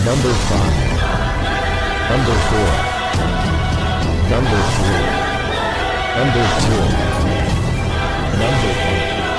Number 5, Number 4, Number 3, Number 2, Number 1.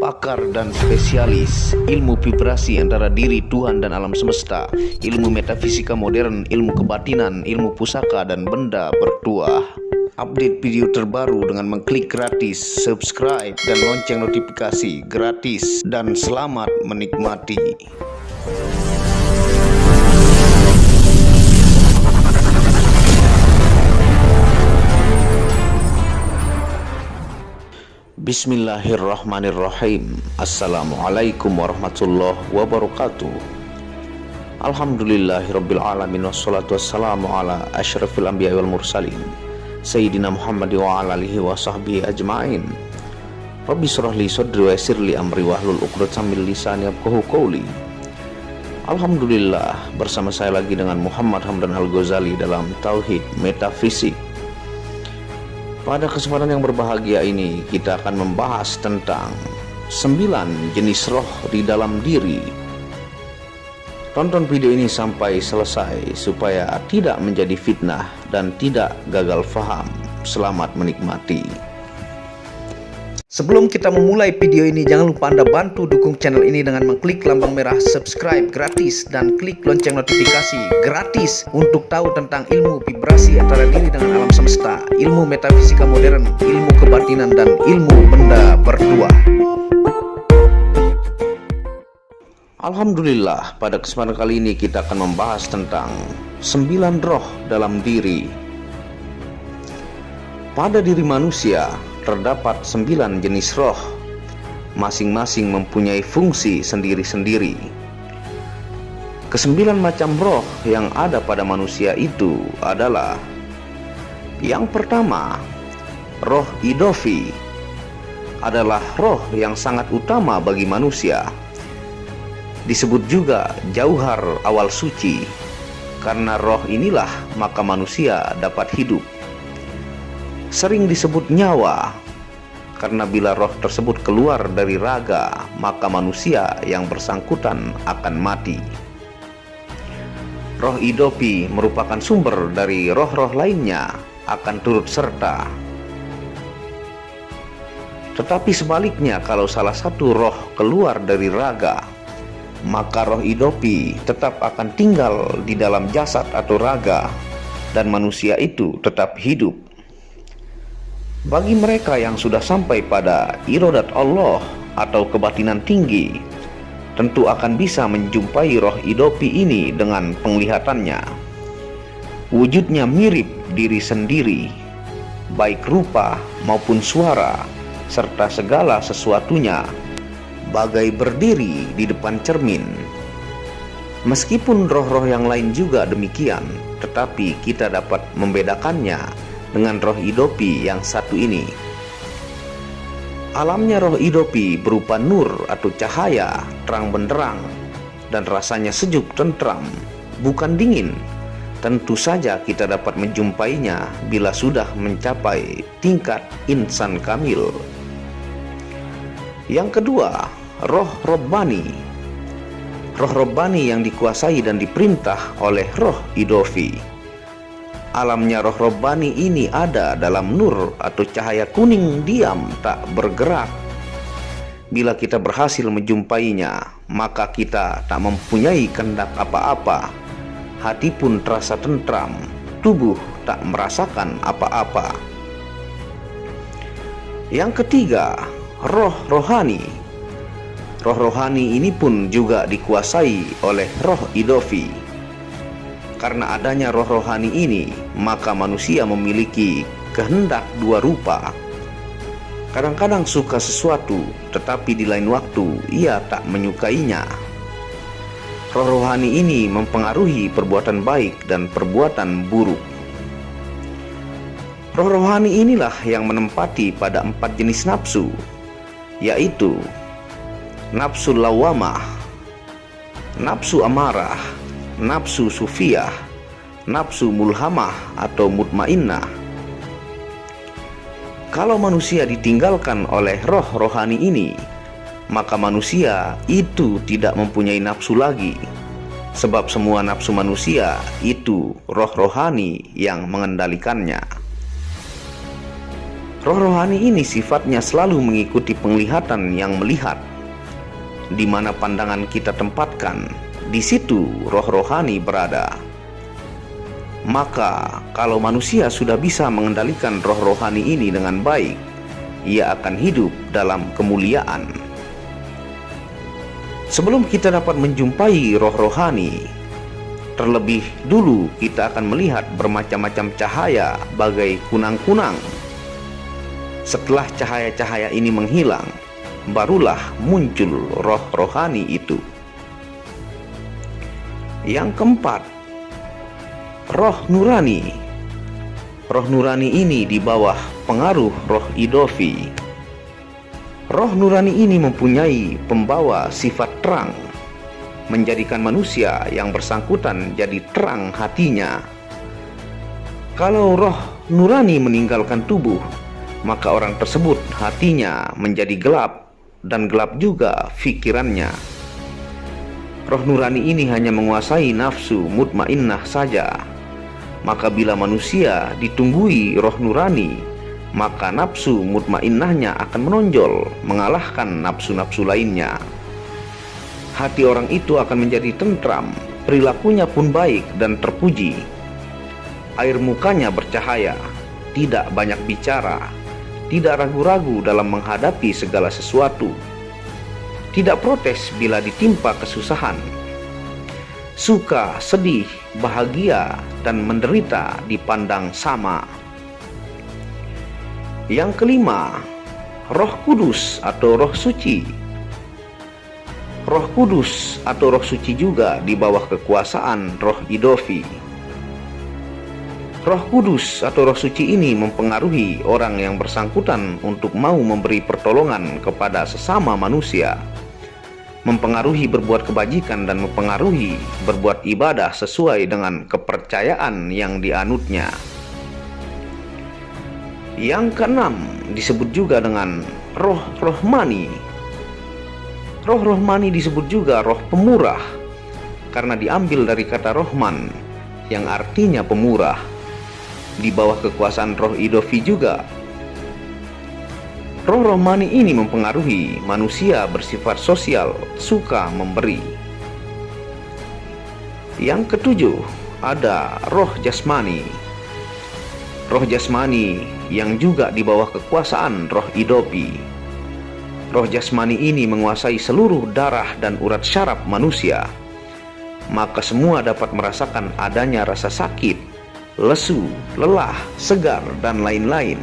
Pakar dan spesialis ilmu vibrasi antara diri Tuhan dan alam semesta, ilmu metafisika modern, ilmu kebatinan, ilmu pusaka dan benda bertuah. Update video terbaru dengan mengklik gratis, subscribe dan lonceng notifikasi gratis, dan selamat menikmati. Bismillahirrahmanirrahim. Assalamualaikum warahmatullahi wabarakatuh. Alhamdulillahirabbil alamin, wassalatu wassalamu ala asyrafil anbiya'i wal mursalin sayyidina Muhammad wa ala alihi wa sahbihi ajma'in. Rabbi shrah li sadri wa yassir li amri wahlul 'uqdatam min lisani yafqahu qawli. Alhamdulillah, bersama saya lagi dengan Muhammad Hamdan Al-Ghazali dalam Tauhid Metafisik. Pada kesempatan yang berbahagia ini kita akan membahas tentang 9 jenis roh di dalam diri. Tonton video ini sampai selesai supaya tidak menjadi fitnah dan tidak gagal faham. Selamat menikmati. Sebelum kita memulai video ini, jangan lupa Anda bantu dukung channel ini dengan mengklik lambang merah subscribe gratis dan klik lonceng notifikasi gratis untuk tahu tentang ilmu vibrasi antara diri dengan alam semesta, ilmu metafisika modern, ilmu kebatinan, dan ilmu benda bertuah. Alhamdulillah, pada kesempatan kali ini kita akan membahas tentang 9 roh dalam diri. Pada diri manusia terdapat 9 jenis roh, masing-masing mempunyai fungsi sendiri-sendiri. Ke-9 macam roh yang ada pada manusia itu adalah: yang pertama, roh idofi adalah roh yang sangat utama bagi manusia. Disebut juga jauhar awal suci, karena roh inilah maka manusia dapat hidup. Sering disebut nyawa, karena bila roh tersebut keluar dari raga, maka manusia yang bersangkutan akan mati. Roh idopi merupakan sumber dari roh-roh lainnya akan turut serta. Tetapi sebaliknya, kalau salah satu roh keluar dari raga, maka roh idopi tetap akan tinggal di dalam jasad atau raga, dan manusia itu tetap hidup. Bagi mereka yang sudah sampai pada iradat Allah atau kebatinan tinggi, tentu akan bisa menjumpai roh idopi ini dengan penglihatannya. Wujudnya mirip diri sendiri, baik rupa maupun suara, serta segala sesuatunya bagai berdiri di depan cermin. Meskipun roh-roh yang lain juga demikian, tetapi kita dapat membedakannya dengan roh idopi yang satu ini. Alamnya roh idopi berupa nur atau cahaya terang benderang, dan rasanya sejuk tentram, bukan dingin. Tentu saja kita dapat menjumpainya bila sudah mencapai tingkat insan kamil. Yang kedua, roh robbani. Roh robbani yang dikuasai dan diperintah oleh roh idofi. Alamnya roh robbani ini ada dalam nur atau cahaya kuning diam tak bergerak. Bila kita berhasil menjumpainya, maka kita tak mempunyai kehendak apa-apa. Hati pun terasa tentram, tubuh tak merasakan apa-apa. Yang ketiga, roh rohani. Roh rohani ini pun juga dikuasai oleh roh idofi. Karena adanya roh rohani ini, maka manusia memiliki kehendak dua rupa. Kadang-kadang suka sesuatu, tetapi di lain waktu ia tak menyukainya. Roh rohani ini mempengaruhi perbuatan baik dan perbuatan buruk. Roh rohani inilah yang menempati pada 4 jenis nafsu, yaitu nafsu lawamah, nafsu amarah, nafsu sufiyah, nafsu mulhamah atau mutmainnah. Kalau manusia ditinggalkan oleh roh rohani ini, maka manusia itu tidak mempunyai nafsu lagi, sebab semua nafsu manusia itu roh rohani yang mengendalikannya. Roh rohani ini sifatnya selalu mengikuti penglihatan yang melihat. Di mana pandangan kita tempatkan, di situ roh rohani berada. Maka kalau manusia sudah bisa mengendalikan roh rohani ini dengan baik, ia akan hidup dalam kemuliaan. Sebelum kita dapat menjumpai roh rohani, terlebih dulu kita akan melihat bermacam-macam cahaya bagai kunang-kunang. Setelah cahaya-cahaya ini menghilang, barulah muncul roh rohani itu. Yang keempat, roh nurani. Roh nurani ini di bawah pengaruh roh idofi. Roh nurani ini mempunyai pembawa sifat terang, menjadikan manusia yang bersangkutan jadi terang hatinya. Kalau roh nurani meninggalkan tubuh, maka orang tersebut hatinya menjadi gelap, dan gelap juga pikirannya. Roh nurani ini hanya menguasai nafsu mutmainnah saja. Maka bila manusia ditunggui roh nurani, maka nafsu mutmainnahnya akan menonjol, mengalahkan nafsu-nafsu lainnya. Hati orang itu akan menjadi tentram, perilakunya pun baik dan terpuji. Air mukanya bercahaya, tidak banyak bicara, tidak ragu-ragu dalam menghadapi segala sesuatu, tidak protes bila ditimpa kesusahan, suka, sedih, bahagia, dan menderita dipandang sama. Yang kelima, Roh Kudus atau Roh Suci. Roh Kudus atau Roh Suci juga di bawah kekuasaan Roh Idofi. Roh Kudus atau Roh Suci ini mempengaruhi orang yang bersangkutan untuk mau memberi pertolongan kepada sesama manusia, mempengaruhi berbuat kebajikan, dan mempengaruhi berbuat ibadah sesuai dengan kepercayaan yang dianutnya. Yang keenam disebut juga dengan roh rohmani. Roh rohmani disebut juga roh pemurah karena diambil dari kata rohman yang artinya pemurah, di bawah kekuasaan roh idofi juga. Roh rohmani ini mempengaruhi manusia bersifat sosial, suka memberi. Yang ketujuh, ada roh jasmani. Roh jasmani yang juga di bawah kekuasaan roh idopi. Roh jasmani ini menguasai seluruh darah dan urat syaraf manusia. Maka semua dapat merasakan adanya rasa sakit, lesu, lelah, segar, dan lain-lain.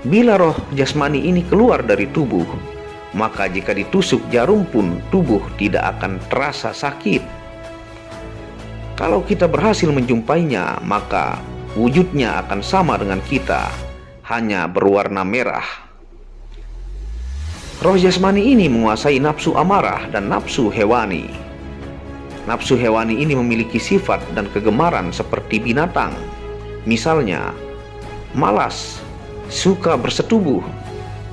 Bila roh jasmani ini keluar dari tubuh, maka jika ditusuk jarum pun tubuh tidak akan terasa sakit. Kalau kita berhasil menjumpainya, maka wujudnya akan sama dengan kita, hanya berwarna merah. Roh jasmani ini menguasai nafsu amarah dan nafsu hewani. Nafsu hewani ini memiliki sifat dan kegemaran seperti binatang. Misalnya, malas, suka bersetubuh,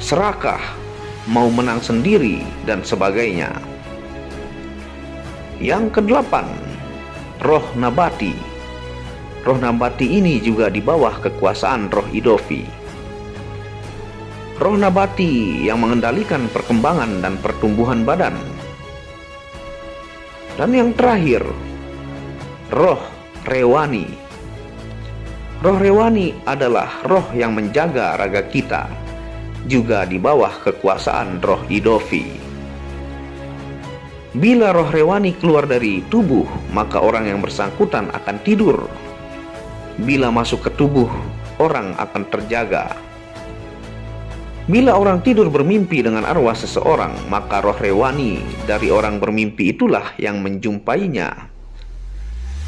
serakah, mau menang sendiri, dan sebagainya. Yang kedelapan, roh nabati. Roh nabati ini juga di bawah kekuasaan roh idofi. Roh nabati yang mengendalikan perkembangan dan pertumbuhan badan. Dan yang terakhir, roh rewani. Roh rewani adalah roh yang menjaga raga kita, juga di bawah kekuasaan roh idofi. Bila roh rewani keluar dari tubuh, maka orang yang bersangkutan akan tidur. Bila masuk ke tubuh, orang akan terjaga. Bila orang tidur bermimpi dengan arwah seseorang, maka roh rewani dari orang bermimpi itulah yang menjumpainya.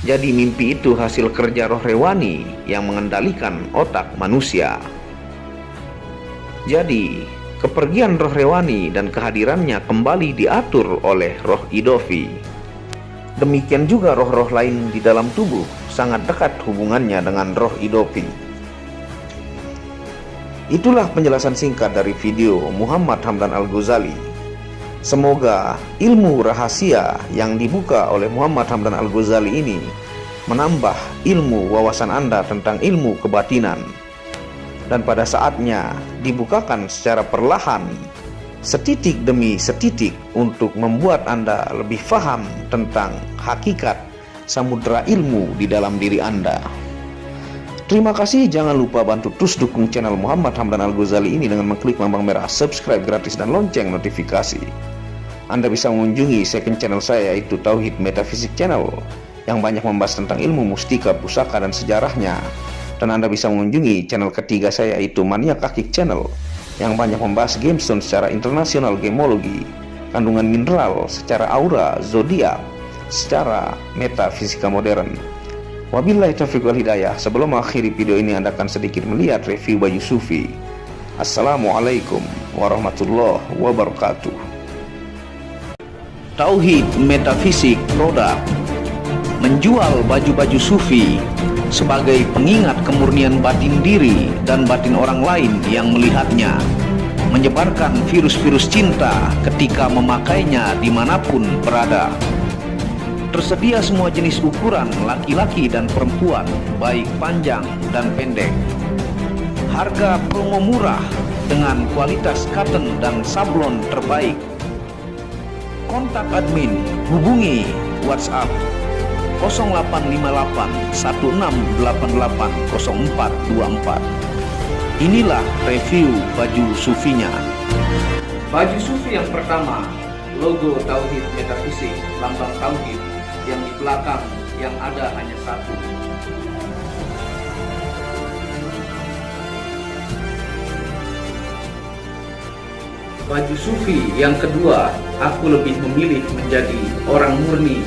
Jadi mimpi itu hasil kerja roh rewani yang mengendalikan otak manusia. Jadi kepergian roh rewani dan kehadirannya kembali diatur oleh roh idofi. Demikian juga roh-roh lain di dalam tubuh sangat dekat hubungannya dengan roh idopi. Itulah penjelasan singkat dari video Muhammad Hamdan Al-Ghazali. Semoga ilmu rahasia yang dibuka oleh Muhammad Hamdan Al-Ghazali ini menambah ilmu wawasan Anda tentang ilmu kebatinan, dan pada saatnya dibukakan secara perlahan, setitik demi setitik, untuk membuat Anda lebih paham tentang hakikat samudera ilmu di dalam diri Anda. Terima kasih, jangan lupa bantu terus dukung channel Muhammad Hamdan Al-Ghazali ini dengan mengklik lambang merah subscribe gratis dan lonceng notifikasi. Anda bisa mengunjungi second channel saya, yaitu Tauhid Metafisik Channel, yang banyak membahas tentang ilmu mustika, pusaka, dan sejarahnya. Dan Anda bisa mengunjungi channel ketiga saya, yaitu Maniak Akik Channel, yang banyak membahas gemstone secara internasional, gemologi, kandungan mineral, secara aura, zodiak, secara metafisika modern. Wabillahi taufiq wal hidayah. Sebelum mengakhiri video ini, Anda akan sedikit melihat review baju sufi. Assalamualaikum warahmatullahi wabarakatuh. Tauhid Metafisik Produk menjual baju-baju sufi sebagai pengingat kemurnian batin diri dan batin orang lain yang melihatnya, menyebarkan virus-virus cinta ketika memakainya dimanapun berada. Tersedia semua jenis ukuran laki-laki dan perempuan, baik panjang dan pendek. Harga promo murah dengan kualitas cotton dan sablon terbaik. Kontak admin, hubungi WhatsApp 0858 1688 0424. Inilah review baju sufinya. Baju sufi yang pertama, logo Tauhid Metafisik, lambang Tauhid, yang di belakang yang ada hanya satu. Baju sufi yang kedua, aku lebih memilih menjadi orang murni.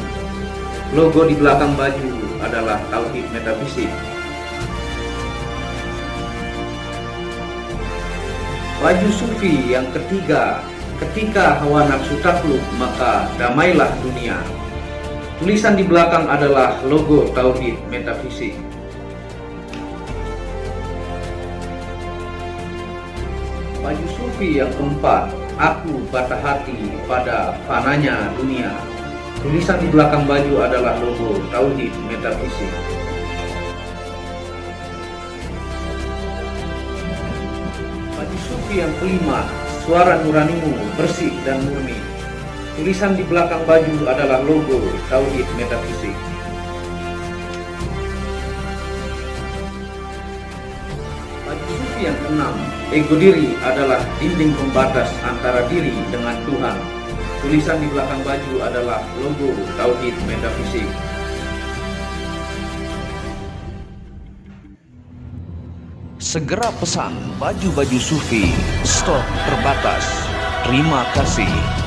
Logo di belakang baju adalah Tauhid Metafisik. Baju sufi yang ketiga, ketika hawa nafsu takluk maka damailah dunia. Tulisan di belakang adalah logo Tauhid Metafisik. Baju sufi yang keempat, aku patah hati pada fananya dunia. Tulisan di belakang baju adalah logo Tauhid Metafisik. Baju sufi yang kelima, suara nuranimu bersih dan murni. Tulisan di belakang baju adalah logo Tauhid Metafisik. Baju sufi yang keenam, ego diri adalah dinding pembatas antara diri dengan Tuhan. Tulisan di belakang baju adalah logo Tauhid Metafisik. Segera pesan baju-baju sufi, stok terbatas. Terima kasih.